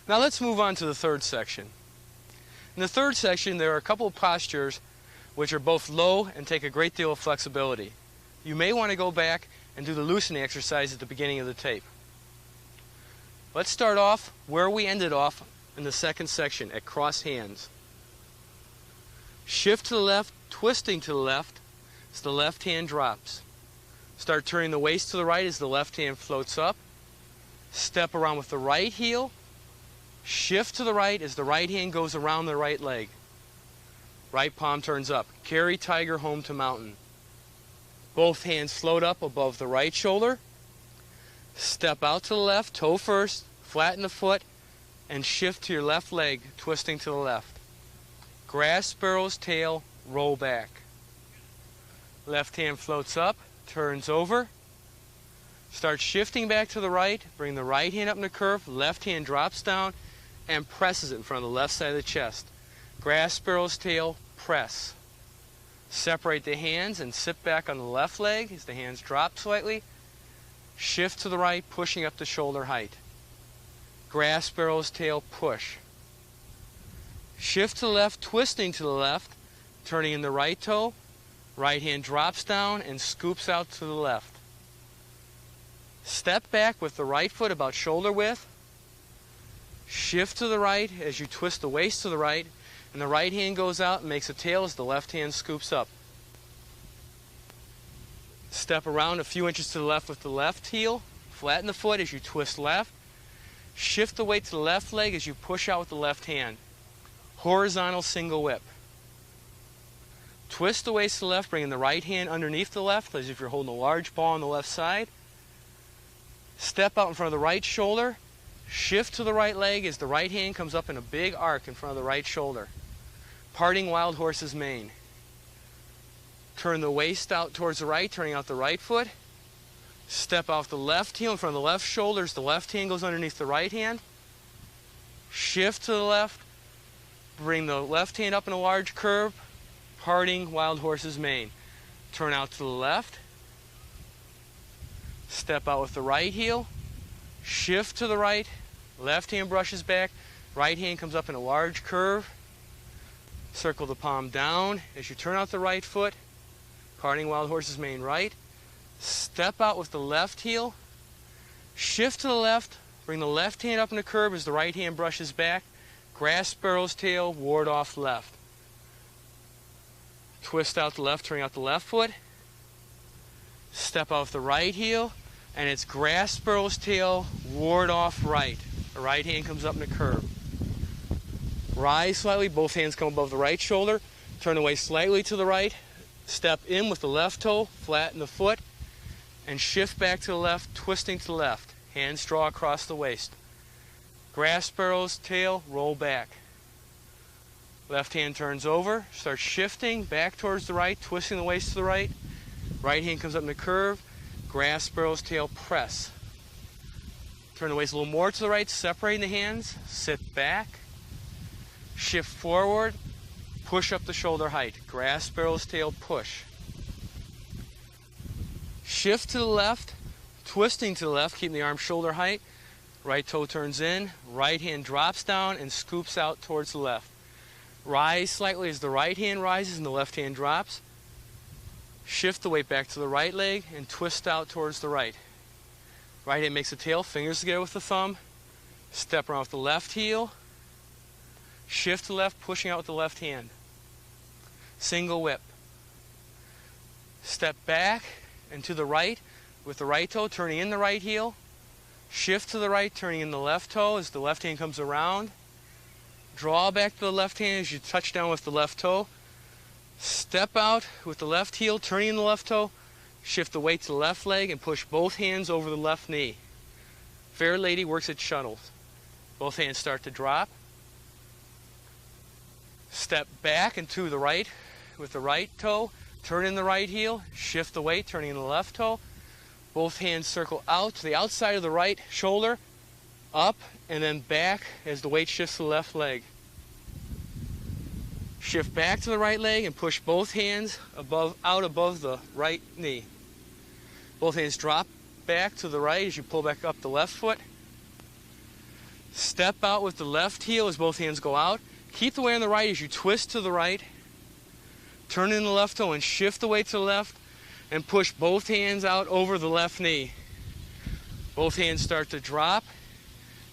Now let's move on to the third section. In the third section, there are a couple of postures which are both low and take a great deal of flexibility. You may want to go back and do the loosening exercise at the beginning of the tape. Let's start off where we ended off in the second section, at cross hands. Shift to the left, twisting to the left as the left hand drops. Start turning the waist to the right as the left hand floats up. Step around with the right heel. Shift to the right as the right hand goes around the right leg. Right palm turns up. Carry tiger home to mountain. Both hands float up above the right shoulder. Step out to the left, toe first, flatten the foot, and shift to your left leg, twisting to the left. Grass sparrow's tail, roll back. Left hand floats up, turns over. Start shifting back to the right, bring the right hand up in a curve, left hand drops down and presses it in front of the left side of the chest. Grass sparrow's tail, press. Separate the hands and sit back on the left leg as the hands drop slightly. Shift to the right, pushing up to shoulder height. Grass sparrow's tail, push. Shift to the left, twisting to the left, turning in the right toe. Right hand drops down and scoops out to the left. Step back with the right foot about shoulder width. Shift to the right as you twist the waist to the right, and the right hand goes out and makes a tail as the left hand scoops up. Step around a few inches to the left with the left heel. Flatten the foot as you twist left. Shift the weight to the left leg as you push out with the left hand. Horizontal single whip. Twist the waist to the left, bringing the right hand underneath the left as if you're holding a large ball on the left side. Step out in front of the right shoulder. Shift to the right leg as the right hand comes up in a big arc in front of the right shoulder. Parting wild horse's mane. Turn the waist out towards the right, turning out the right foot. Step off the left heel in front of the left shoulder as the left hand goes underneath the right hand. Shift to the left. Bring the left hand up in a large curve. Parting wild horse's mane. Turn out to the left. Step out with the right heel. Shift to the right. Left hand brushes back. Right hand comes up in a large curve. Circle the palm down as you turn out the right foot. Parting wild horse's mane right. Step out with the left heel. Shift to the left. Bring the left hand up in a curve as the right hand brushes back. Grass sparrow's tail, ward off left. Twist out the left, turning out the left foot. Step off the right heel, and it's grass sparrow's tail, ward off right. The right hand comes up in a curve. Rise slightly, both hands come above the right shoulder. Turn the waist slightly to the right. Step in with the left toe, flatten the foot, and shift back to the left, twisting to the left. Hands draw across the waist. Grass sparrow's tail, roll back. Left hand turns over, start shifting back towards the right, twisting the waist to the right. Right hand comes up in the curve. Grass sparrow's tail, press. Turn the waist a little more to the right, separating the hands. Sit back. Shift forward. Push up the shoulder height. Grass sparrow's tail, push. Shift to the left, twisting to the left, keeping the arm shoulder height. Right toe turns in. Right hand drops down and scoops out towards the left. Rise slightly as the right hand rises and the left hand drops. Shift the weight back to the right leg and twist out towards the right. Right hand makes a tail, fingers together with the thumb. Step around with the left heel. Shift to the left, pushing out with the left hand. Single whip. Step back and to the right with the right toe, turning in the right heel. Shift to the right, turning in the left toe as the left hand comes around. Draw back to the left hand as you touch down with the left toe. Step out with the left heel, turning in the left toe. Shift the weight to the left leg and push both hands over the left knee. Fair lady works at shuttles. Both hands start to drop. Step back and to the right with the right toe. Turn in the right heel. Shift the weight, turning in the left toe. Both hands circle out to the outside of the right shoulder. Up and then back as the weight shifts to the left leg. Shift back to the right leg and push both hands out above the right knee. Both hands drop back to the right as you pull back up the left foot. Step out with the left heel as both hands go out. Keep the weight on the right as you twist to the right. Turn in the left toe and shift the weight to the left and push both hands out over the left knee. Both hands start to drop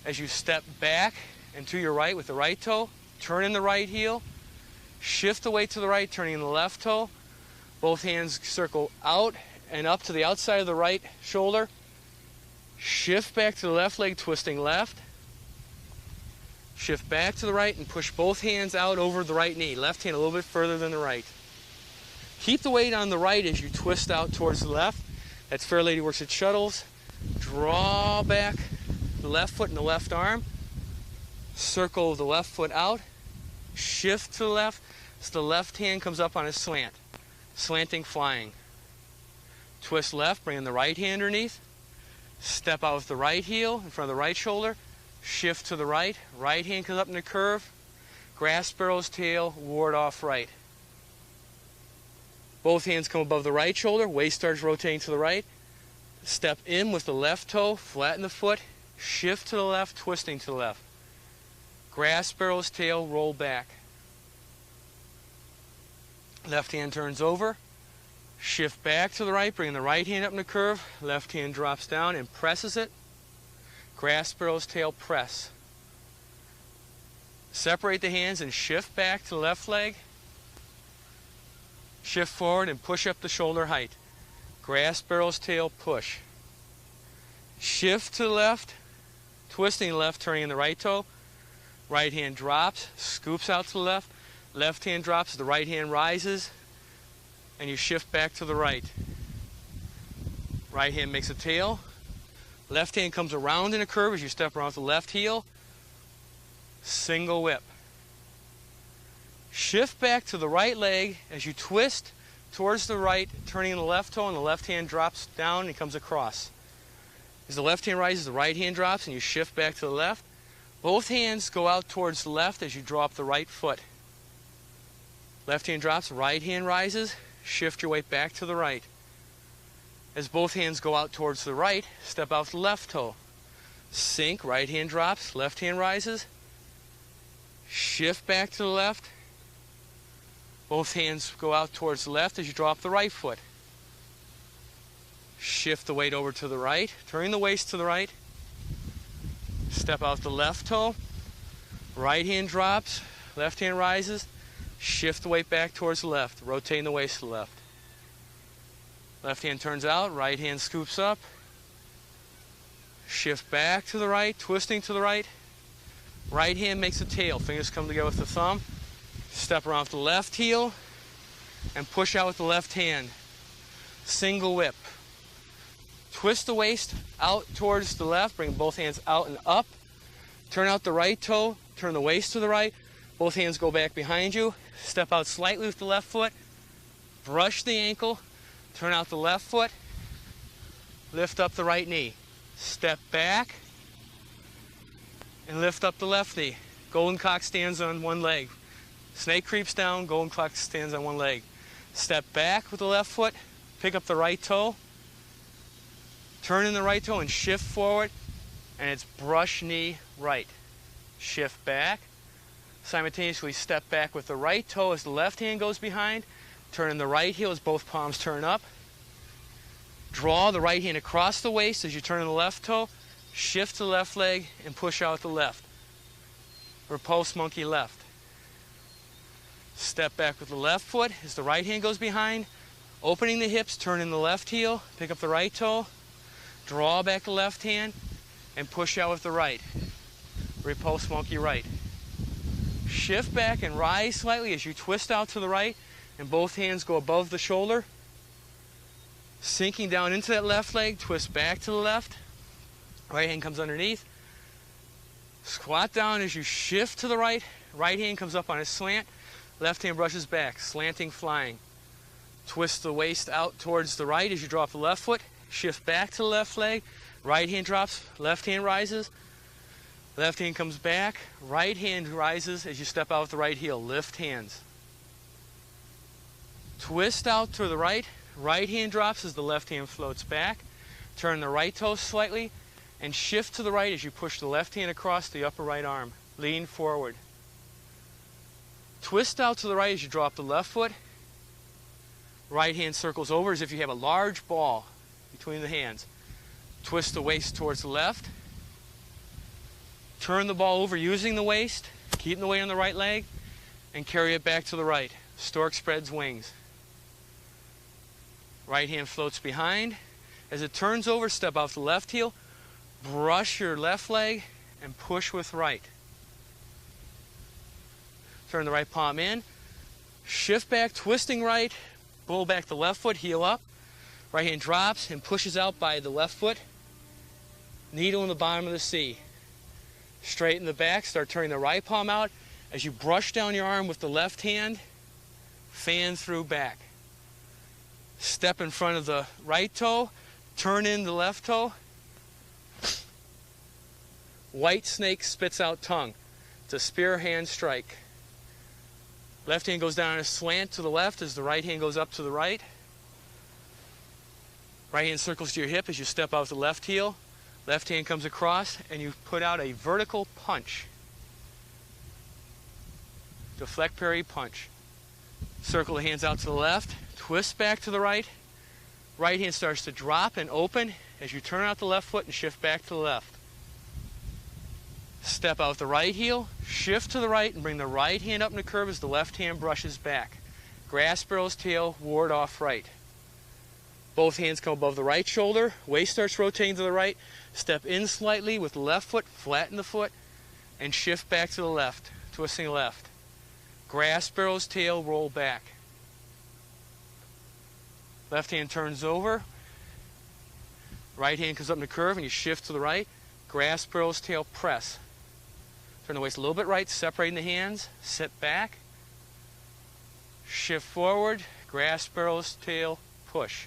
as you step back and to your right with the right toe. Turn in the right heel. Shift the weight to the right, turning in the left toe. Both hands circle out and up to the outside of the right shoulder. Shift back to the left leg, twisting left. Shift back to the right and push both hands out over the right knee. Left hand a little bit further than the right. Keep the weight on the right as you twist out towards the left. That's Fair Lady Works at Shuttles. Draw back the left foot and the left arm. Circle the left foot out. Shift to the left so the left hand comes up on a slant. Slanting flying. Twist left, bring in the right hand underneath. Step out with the right heel in front of the right shoulder. Shift to the right. Right hand comes up in a curve. Grass sparrow's tail, ward off right. Both hands come above the right shoulder. Waist starts rotating to the right. Step in with the left toe, flatten the foot. Shift to the left, twisting to the left. Grass sparrow's tail, roll back. Left hand turns over. Shift back to the right, bring the right hand up in the curve. Left hand drops down and presses it. Grass sparrow's tail, press. Separate the hands and shift back to the left leg. Shift forward and push up the shoulder height. Grass sparrow's tail, push. Shift to the left, twisting left, turning in the right toe. Right hand drops, scoops out to the left. Left hand drops, the right hand rises, and you shift back to the right. Right hand makes a tail. Left hand comes around in a curve as you step around with the left heel. Single whip. Shift back to the right leg as you twist towards the right, turning in the left toe, and the left hand drops down and comes across. As the left hand rises, the right hand drops, and you shift back to the left. Both hands go out towards the left as you draw up the right foot. Left hand drops, right hand rises, shift your weight back to the right. As both hands go out towards the right, step out the left toe. Sink, right hand drops, left hand rises. Shift back to the left. Both hands go out towards the left as you draw up the right foot. Shift the weight over to the right, turning the waist to the right. Step out the left toe. Right hand drops, left hand rises. Shift the weight back towards the left, rotating the waist to the left. Left hand turns out, right hand scoops up. Shift back to the right, twisting to the right. Right hand makes a tail, fingers come together with the thumb. Step around with the left heel and push out with the left hand. Single whip. Twist the waist out towards the left, bring both hands out and up. Turn out the right toe, turn the waist to the right. Both hands go back behind you. Step out slightly with the left foot. Brush the ankle. Turn out the left foot. Lift up the right knee. Step back and lift up the left knee. Golden cock stands on one leg. Snake creeps down, golden cock stands on one leg. Step back with the left foot. Pick up the right toe. Turn in the right toe and shift forward. And it's brush knee right. Shift back. Simultaneously step back with the right toe as the left hand goes behind. Turn in the right heel as both palms turn up. Draw the right hand across the waist as you turn in the left toe. Shift to the left leg and push out the left. Repulse monkey left. Step back with the left foot as the right hand goes behind. Opening the hips, turn in the left heel. Pick up the right toe. Draw back the left hand and push out with the right. Repulse monkey right. Shift back and rise slightly as you twist out to the right and both hands go above the shoulder. Sinking down into that left leg, twist back to the left. Right hand comes underneath. Squat down as you shift to the right. Right hand comes up on a slant. Left hand brushes back, slanting, flying. Twist the waist out towards the right as you drop the left foot. Shift back to the left leg. Right hand drops, left hand rises. Left hand comes back, right hand rises as you step out with the right heel. Lift hands. Twist out to the right. Right hand drops as the left hand floats back. Turn the right toe slightly and shift to the right as you push the left hand across the upper right arm. Lean forward. Twist out to the right as you drop the left foot. Right hand circles over as if you have a large ball between the hands. Twist the waist towards the left. Turn the ball over using the waist, keeping the weight on the right leg, and carry it back to the right. Stork spreads wings. Right hand floats behind. As it turns over, step out the left heel, brush your left leg, and push with right. Turn the right palm in, shift back, twisting right, pull back the left foot, heel up. Right hand drops and pushes out by the left foot. Needle in the bottom of the C. Straighten the back, start turning the right palm out. As you brush down your arm with the left hand, fan through back. Step in front of the right toe, turn in the left toe. White snake spits out tongue. It's a spear hand strike. Left hand goes down in a slant to the left as the right hand goes up to the right. Right hand circles to your hip as you step out the left heel. Left hand comes across and you put out a vertical punch. Deflect parry punch. Circle the hands out to the left. Twist back to the right. Right hand starts to drop and open as you turn out the left foot and shift back to the left. Step out the right heel, shift to the right, and bring the right hand up in the curve as the left hand brushes back. Grass sparrow's tail, ward off right. Both hands come above the right shoulder, waist starts rotating to the right, step in slightly with the left foot, flatten the foot, and shift back to the left, twisting left. Grass sparrow's tail, roll back. Left hand turns over, right hand comes up in the curve and you shift to the right. Grass sparrow's tail, press. Turn the waist a little bit right, separating the hands, sit back, shift forward, grass sparrow's tail, push.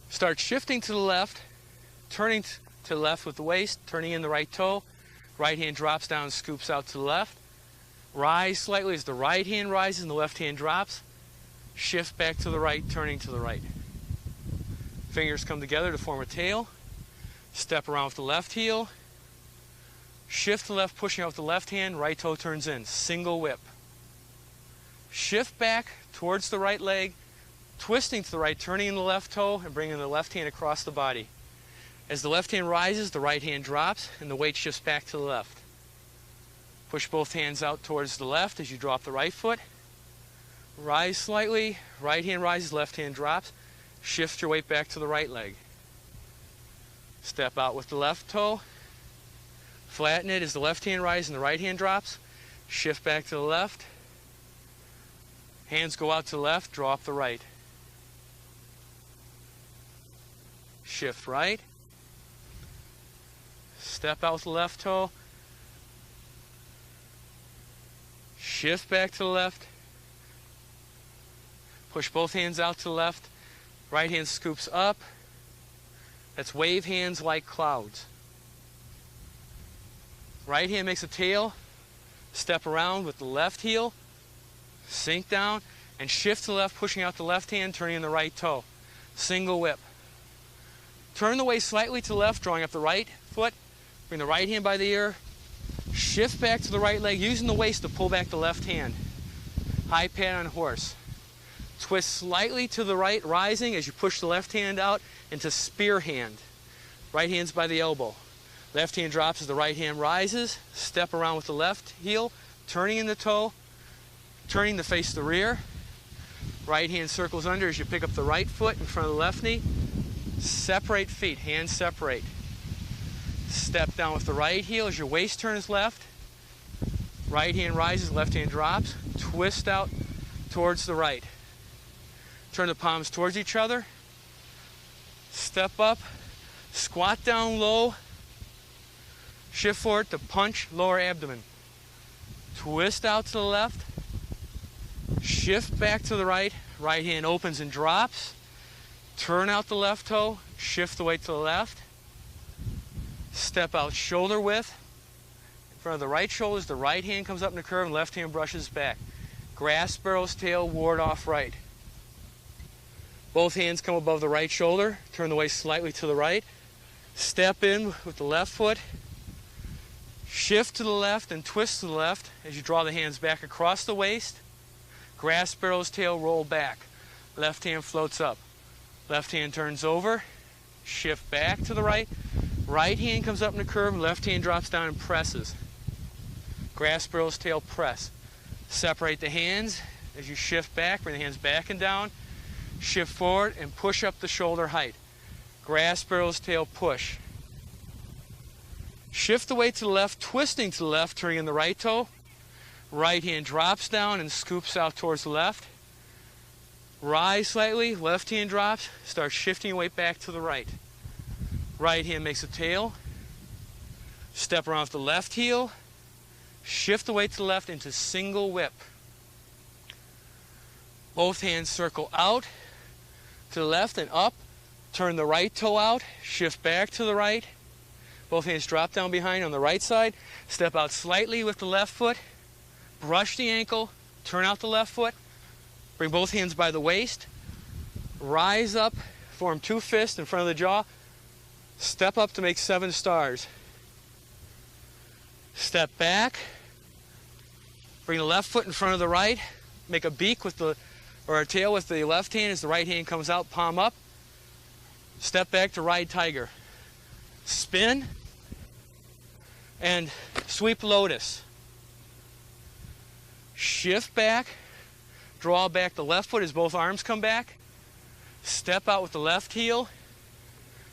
Start shifting to the left, turning to the left with the waist, turning in the right toe. Right hand drops down, scoops out to the left. Rise slightly as the right hand rises and the left hand drops. Shift back to the right, turning to the right. Fingers come together to form a tail. Step around with the left heel. Shift to the left, pushing out with the left hand. Right toe turns in. Single whip. Shift back towards the right leg. Twisting to the right, turning in the left toe and bringing the left hand across the body. As the left hand rises, the right hand drops and the weight shifts back to the left. Push both hands out towards the left as you drop the right foot. Rise slightly, right hand rises, left hand drops. Shift your weight back to the right leg. Step out with the left toe. Flatten it as the left hand rises and the right hand drops. Shift back to the left. Hands go out to the left, drop the right. Shift right. Step out with the left toe. Shift back to the left. Push both hands out to the left. Right hand scoops up. That's wave hands like clouds. Right hand makes a tail. Step around with the left heel. Sink down and shift to the left, pushing out the left hand, turning in the right toe. Single whip. Turn the waist slightly to the left, drawing up the right foot. Bring the right hand by the ear. Shift back to the right leg, using the waist to pull back the left hand. High pat on horse. Twist slightly to the right, rising as you push the left hand out into spear hand. Right hand's by the elbow. Left hand drops as the right hand rises. Step around with the left heel, turning in the toe, turning to face the rear. Right hand circles under as you pick up the right foot in front of the left knee. Separate feet, hands separate. Step down with the right heel as your waist turns left. Right hand rises, left hand drops. Twist out towards the right. Turn the palms towards each other. Step up, squat down low. Shift forward to punch lower abdomen. Twist out to the left. Shift back to the right. Right hand opens and drops. Turn out the left toe. Shift the weight to the left. Step out shoulder width. In front of the right shoulder as the right hand comes up in the curve and left hand brushes back. Grass sparrow's tail, ward off right. Both hands come above the right shoulder. Turn the waist slightly to the right. Step in with the left foot, shift to the left and twist to the left as you draw the hands back across the waist. Grass sparrow's tail, roll back. Left hand floats up. Left hand turns over, shift back to the right. Right hand comes up in a curve, left hand drops down and presses. Grass sparrow's tail, press. Separate the hands as you shift back, bring the hands back and down. Shift forward and push up the shoulder height. Grass sparrow's tail, push. Shift the weight to the left, twisting to the left, turning in the right toe. Right hand drops down and scoops out towards the left. Rise slightly, left hand drops, start shifting your weight back to the right. Right hand makes a tail. Step around with the left heel. Shift the weight to the left into single whip. Both hands circle out to the left and up. Turn the right toe out, shift back to the right. Both hands drop down behind on the right side. Step out slightly with the left foot. Brush the ankle, turn out the left foot. Bring both hands by the waist. Rise up, form two fists in front of the jaw. Step up to make 7 stars. Step back. Bring the left foot in front of the right. Make a beak with the, or a tail with the left hand as the right hand comes out, palm up. Step back to ride tiger. Spin and sweep lotus. Shift back, draw back the left foot as both arms come back. Step out with the left heel.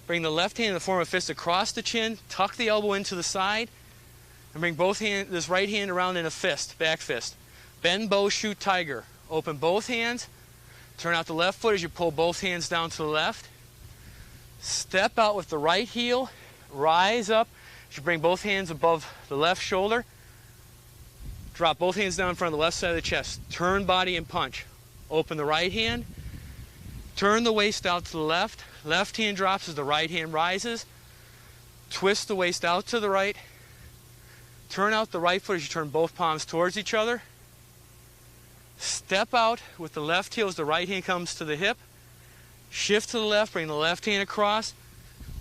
Bring the left hand in the form of a fist across the chin, tuck the elbow into the side, and bring both hands, this right hand around in a fist, back fist. Bend, bow, shoot, tiger. Open both hands, turn out the left foot as you pull both hands down to the left. Step out with the right heel, rise up as you bring both hands above the left shoulder. Drop both hands down in front of the left side of the chest. Turn body and punch. Open the right hand. Turn the waist out to the left. Left hand drops as the right hand rises. Twist the waist out to the right. Turn out the right foot as you turn both palms towards each other. Step out with the left heel as the right hand comes to the hip. Shift to the left, bring the left hand across.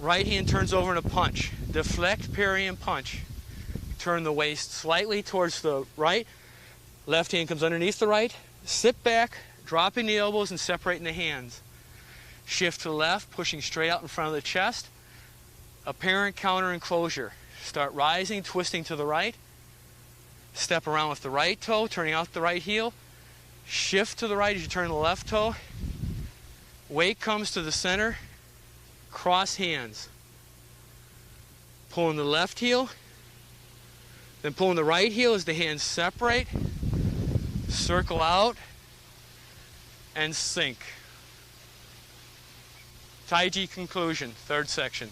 Right hand turns over in a punch. Deflect, parry, and punch. Turn the waist slightly towards the right. Left hand comes underneath the right. Sit back, dropping the elbows and separating the hands. Shift to the left, pushing straight out in front of the chest. Apparent counter and closure. Start rising, twisting to the right. Step around with the right toe, turning out the right heel. Shift to the right as you turn the left toe. Weight comes to the center. Cross hands. Pulling the left heel. Then pulling the right heel as the hands separate. Circle out. And sink. Taiji conclusion, third section.